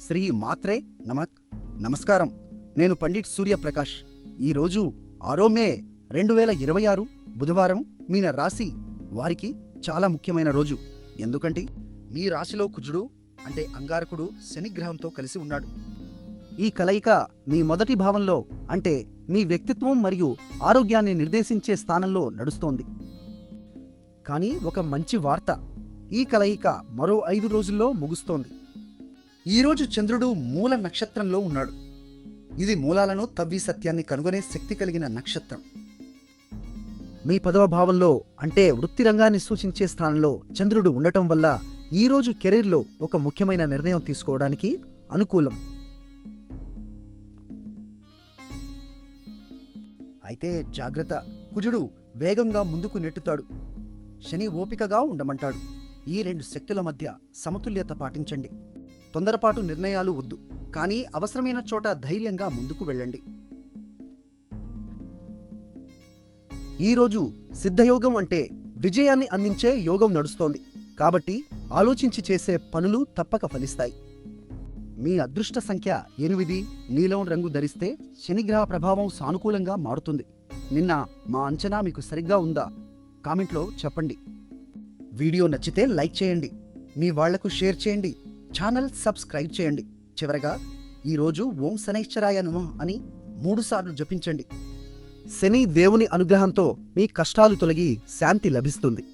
శ్రీ మాత్రే నమక్. నమస్కారం. నేను పండిట్ సూర్యప్రకాష్. ఈరోజు 6 మే 2026 బుధవారం మీన రాశి వారికి చాలా ముఖ్యమైన రోజు. ఎందుకంటే మీ రాశిలో కుజుడు అంటే అంగారకుడు శనిగ్రహంతో కలిసి ఉన్నాడు. ఈ కలయిక మీ మొదటి భావంలో అంటే మీ వ్యక్తిత్వం మరియు ఆరోగ్యాన్ని నిర్దేశించే స్థానంలో నడుస్తోంది. కానీ ఒక మంచి వార్త, ఈ కలయిక మరో 5 రోజుల్లో ముగుస్తోంది. ఈరోజు చంద్రుడు మూల నక్షత్రంలో ఉన్నాడు. ఇది మూలాలను తవ్వి సత్యాన్ని కనుగొనే శక్తి కలిగిన నక్షత్రం. మీ 10వ భావంలో అంటే వృత్తి రంగాన్ని సూచించే స్థానంలో చంద్రుడు ఉండటం వల్ల ఈరోజు కెరీర్లో ఒక ముఖ్యమైన నిర్ణయం తీసుకోవడానికి అనుకూలం. అయితే జాగ్రత్త, కుజుడు వేగంగా ముందుకు నెట్టుతాడు, శని ఓపికగా ఉండమంటాడు. ఈ 2 శక్తుల మధ్య సమతుల్యత పాటించండి. తొందరపాటు నిర్ణయాలు వద్దు, కానీ అవసరమైన చోట ధైర్యంగా ముందుకు వెళ్ళండి. ఈరోజు సిద్ధయోగం అంటే విజయాన్ని అందించే యోగం నడుస్తోంది. కాబట్టి ఆలోచించి చేసే పనులు తప్పక ఫలిస్తాయి. మీ అదృష్ట సంఖ్య 8. నీలం రంగు ధరిస్తే శనిగ్రహ ప్రభావం సానుకూలంగా మారుతుంది. నిన్న మా అంచనా మీకు సరిగ్గా ఉందా? కామెంట్లో చెప్పండి. వీడియో నచ్చితే లైక్ చేయండి, మీ వాళ్లకు షేర్ చేయండి, ఛానల్ సబ్స్క్రైబ్ చేయండి. చివరగా ఈరోజు ఓం శనైశ్చరాయ నమః అని 3 సార్లు జపించండి. శని దేవుని అనుగ్రహంతో మీ కష్టాలు తొలగి శాంతి లభిస్తుంది.